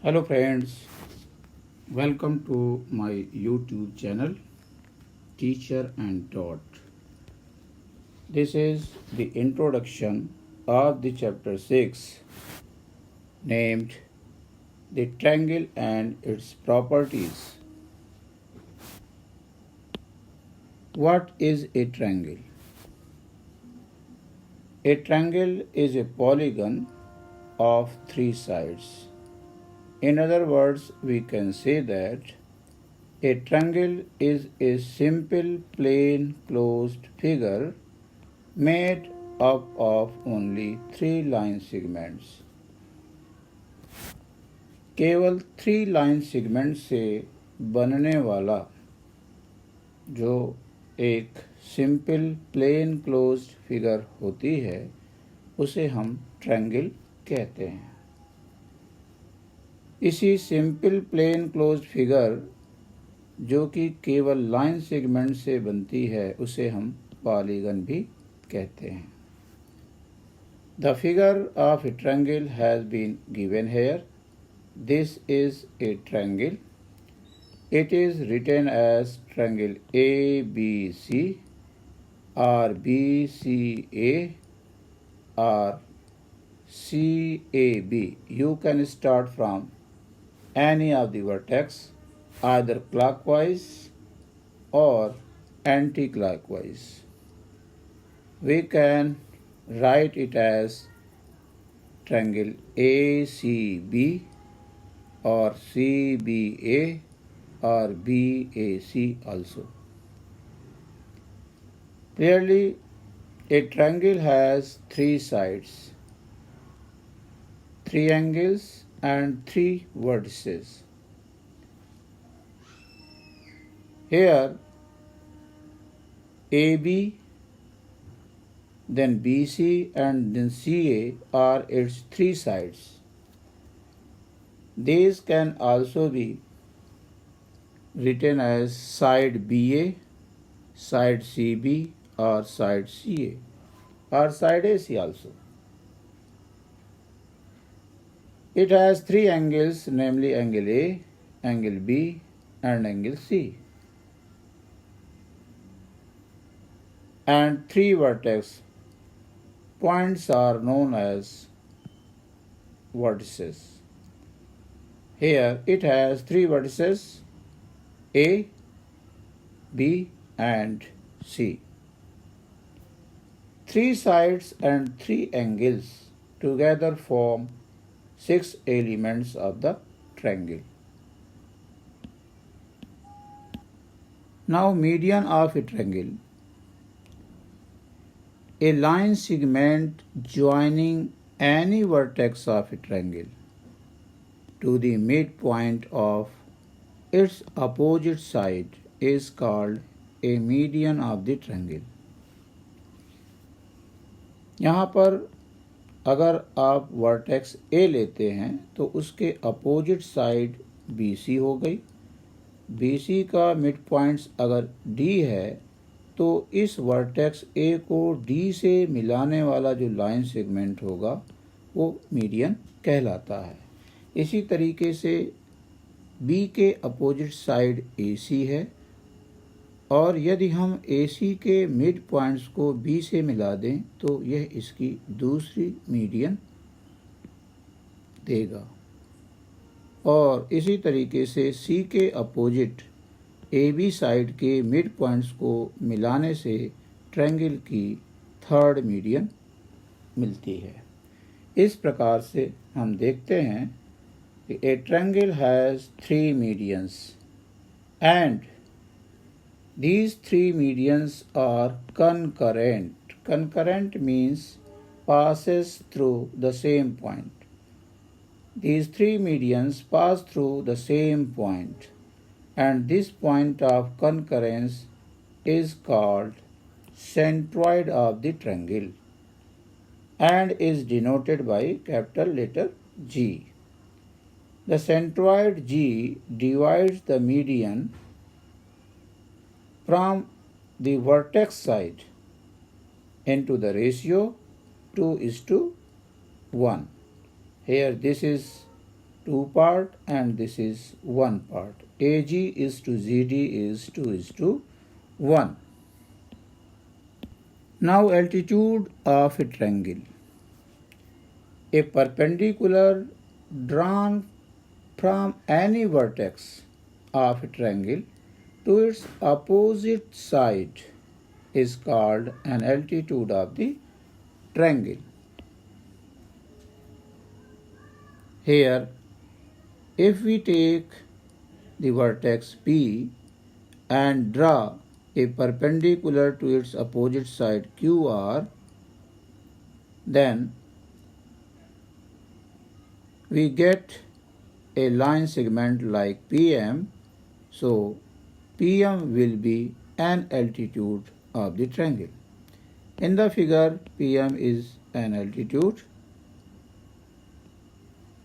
Hello friends, welcome to my YouTube channel Teacher and Dot. This is the introduction of the chapter 6 named The Triangle and Its Properties. What is a triangle? A triangle is a polygon of three sides. In other words, we can say that a triangle is a simple plain closed figure made up of only three line segments. केवल three line segment से बनने वाला जो एक simple plain closed figure होती है उसे हम ट्रायंगल कहते हैं। इसी सिंपल प्लेन क्लोज्ड फिगर जो कि केवल लाइन सेगमेंट से बनती है उसे हम पॉलीगन भी कहते हैं। The figure of a triangle has been given here. This is a triangle. It is written as triangle ABC or BCA or CAB. You can start from any of the vertex either clockwise or anti-clockwise. We can write it as triangle ACB or CBA or BAC also. Clearly, a triangle has three sides, three angles and three vertices. Here, AB, then BC and then CA are its three sides. These can also be written as side BA, side CB or side CA or side AC also. It has three angles, namely angle A, angle B and angle C, and three vertex points are known as vertices. Here it has three vertices A, B and C. Three sides and three angles together form six elements of the triangle. Now median of a triangle. A line segment joining any vertex of a triangle to the midpoint of its opposite side is called a median of the triangle. यहाँ पर अगर आप vertex A लेते हैं तो उसके opposite side BC हो गई। BC का मिड पॉइंट्स अगर D है तो इस वर्टेक्स A को D से मिलाने वाला जो लाइन सेगमेंट होगा वो मीडियन कहलाता है। इसी तरीके से B के अपोजिट साइड AC है और यदि हम AC के मिड पॉइंट्स को B से मिला दें तो यह इसकी दूसरी मीडियन देगा। और इसी तरीके से C के अपोजिट AB साइड के मिड पॉइंट्स को मिलाने से ट्रायंगल की थर्ड मीडियन मिलती है। इस प्रकार से हम देखते हैं कि a triangle has three medians and these three medians are concurrent. Concurrent means passes through the same point. These three medians pass through the same point and this point of concurrence is called centroid of the triangle and is denoted by capital letter G. The centroid G divides the median from the vertex side into the ratio 2:1. Here this is 2 part and this is 1 part. AG is to ZD is 2:1. Now altitude of a triangle. A perpendicular drawn from any vertex of a triangle to its opposite side is called an altitude of the triangle. Here, if we take the vertex P and draw a perpendicular to its opposite side QR, then we get a line segment like PM, so PM will be an altitude of the triangle. In the figure, PM is an altitude.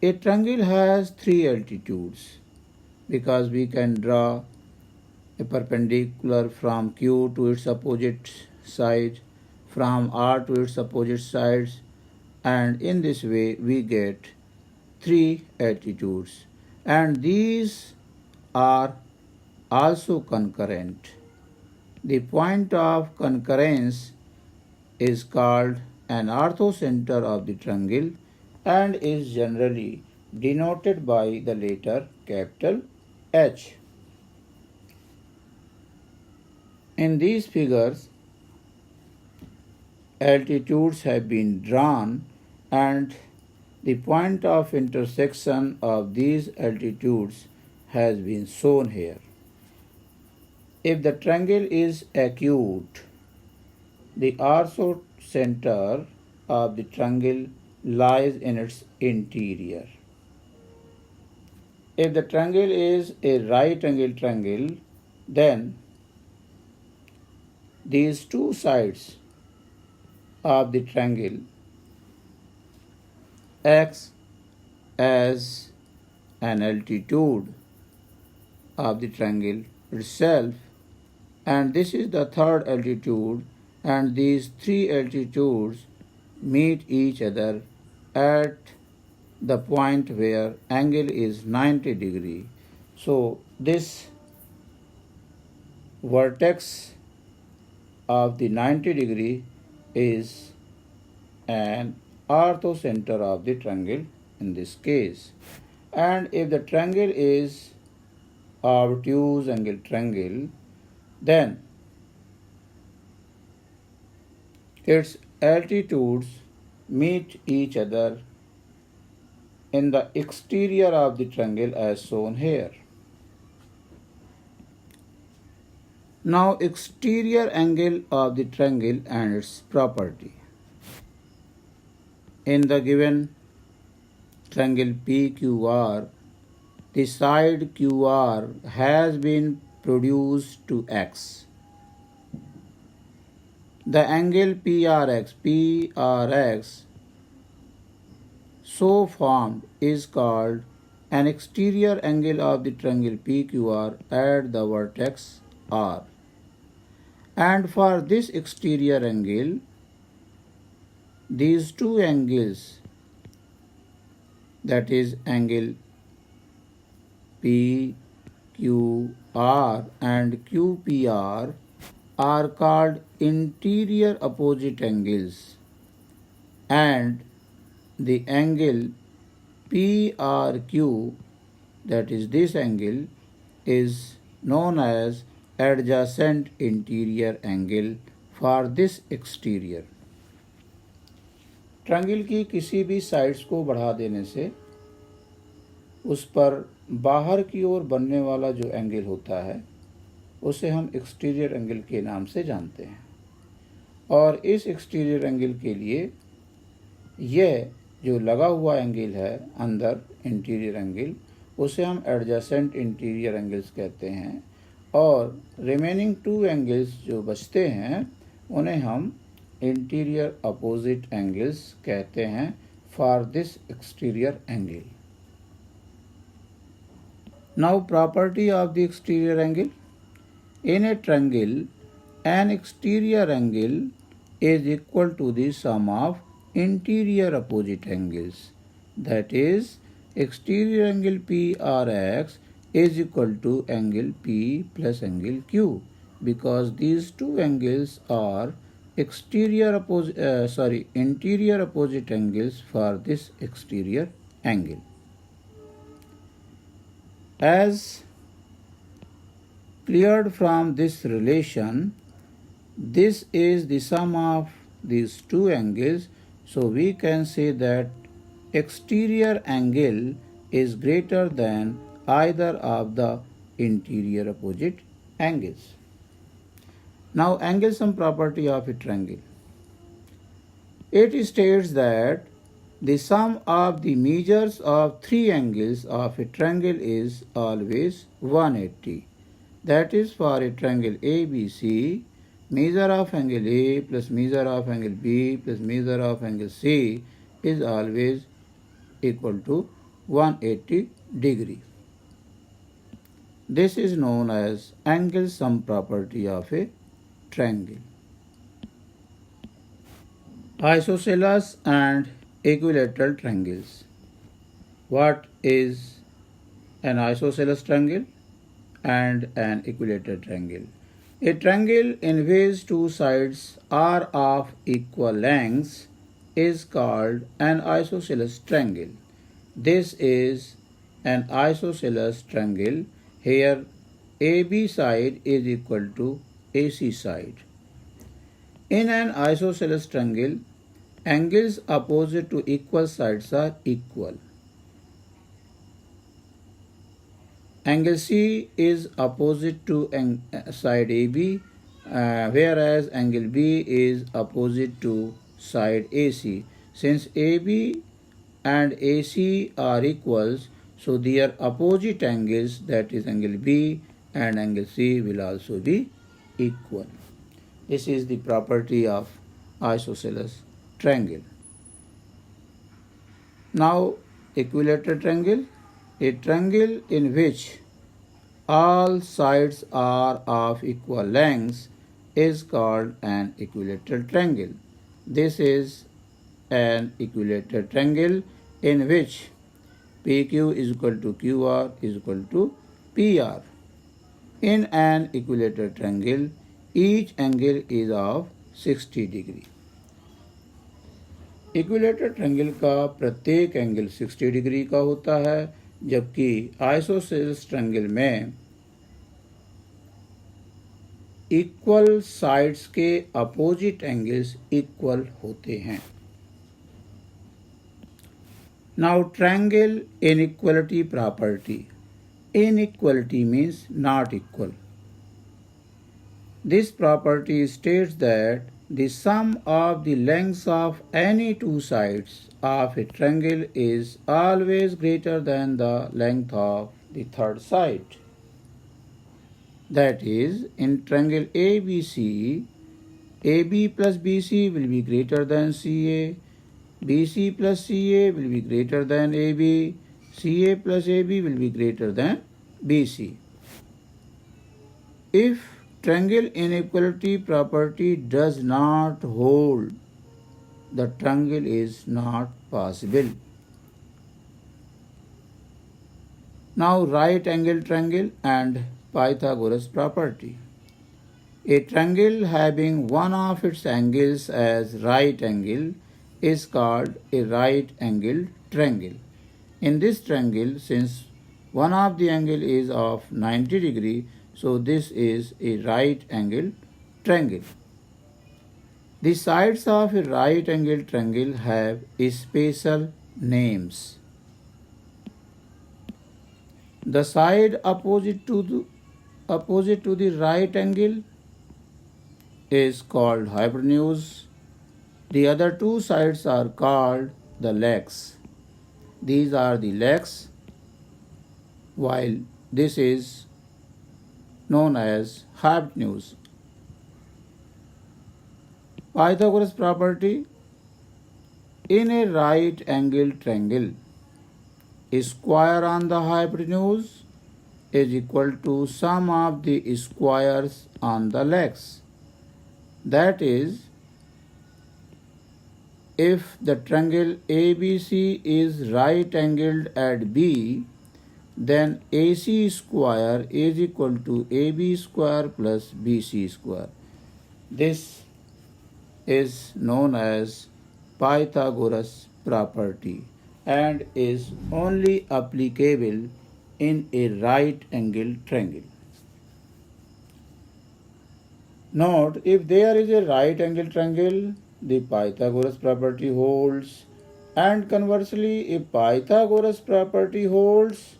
A triangle has 3 altitudes because we can draw a perpendicular from Q to its opposite side, from R to its opposite sides, and in this way we get 3 altitudes, and these are also concurrent. The point of concurrence is called an orthocenter of the triangle and is generally denoted by the letter capital H. In these figures, altitudes have been drawn and the point of intersection of these altitudes has been shown here. If the triangle is acute, the orthocenter of the triangle lies in its interior. If the triangle is a right angle triangle, then these two sides of the triangle acts as an altitude of the triangle itself, and this is the third altitude, and these 3 altitudes meet each other at the point where angle is 90 degree. So this vertex of the 90 degree is an orthocenter of the triangle in this case. And if the triangle is obtuse angle triangle, then its altitudes meet each other in the exterior of the triangle as shown here. Now exterior angle of the triangle and its property. In the given triangle PQR, the side QR has been produced to X. The angle PRX so formed is called an exterior angle of the triangle PQR at the vertex R. And for this exterior angle, these two angles, that is angle PQR and QPR, are called interior opposite angles, and the angle PRQ, that is this angle, is known as adjacent interior angle for this exterior. Triangle की किसी भी sides को बढ़ा देने से उस पर बाहर की ओर बनने वाला जो एंगल होता है उसे हम एक्सटीरियर एंगल के नाम से जानते हैं, और इस एक्सटीरियर एंगल के लिए यह जो लगा हुआ एंगल है अंदर इंटीरियर एंगल, उसे हम एडजेसेंट इंटीरियर एंगल्स कहते हैं, और रिमेनिंग 2 एंगल्स जो बचते हैं उन्हें हम इंटीरियर अपोजिट एंगल्स कहते हैं for this exterior angle. Now property of the exterior angle. In a triangle, an exterior angle is equal to the sum of interior opposite angles. That is, exterior angle PRX is equal to angle P plus angle Q, because these two angles are interior opposite angles for this exterior angle. As cleared from this relation, this is the sum of these two angles, so we can say that exterior angle is greater than either of the interior opposite angles. Now, angle sum property of a triangle. It states that the sum of the measures of three angles of a triangle is always 180. That is, for a triangle ABC, measure of angle A plus measure of angle B plus measure of angle C is always equal to 180 degree. This is known as angle sum property of a triangle. Isosceles and equilateral triangles. What is an isosceles triangle and an equilateral triangle? A triangle in which two sides are of equal lengths is called an isosceles triangle. This is an isosceles triangle. Here AB side is equal to AC side. In an isosceles triangle, angles opposite to equal sides are equal. Angle C is opposite to side AB, whereas angle B is opposite to side AC. Since AB and AC are equals, so their opposite angles, that is angle B and angle C, will also be equal. This is the property of isosceles triangle. Now, equilateral triangle. A triangle in which all sides are of equal lengths is called an equilateral triangle. This is an equilateral triangle in which PQ is equal to QR is equal to PR. In an equilateral triangle, each angle is of 60 degree. Equilateral triangle का प्रत्येक angle 60 degree का होता है, जबकि isosceles triangle में equal sides के opposite angles equal होते हैं. Now triangle inequality property. Inequality means not equal. This property states that the sum of the lengths of any two sides of a triangle is always greater than the length of the third side. That is, in triangle ABC, AB plus BC will be greater than CA, BC plus CA will be greater than AB, CA plus AB will be greater than BC. If triangle inequality property does not hold, the triangle is not possible. Now, right angle triangle and Pythagoras property. A triangle having one of its angles as right angle is called a right angled triangle. In this triangle, since one of the angle is of 90 degree, so this is a right angled triangle. The sides of a right angled triangle have special names. The side opposite to the right angle is called hypotenuse. The other two sides are called the legs. These are the legs, while this is known as hypotenuse. Pythagoras property. In a right angled triangle, a square on the hypotenuse is equal to sum of the squares on the legs. That is, if the triangle ABC is right angled at B, then AC square is equal to AB square plus BC square. This is known as Pythagoras property and is only applicable in a right angled triangle. Note, if there is a right angled triangle, the Pythagoras property holds, and conversely, if Pythagoras property holds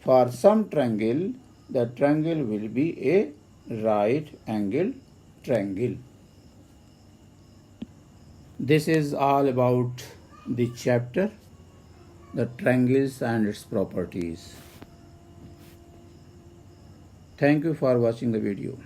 for some triangle, the triangle will be a right angled triangle. This is all about the chapter, the triangles and its properties. Thank you for watching the video.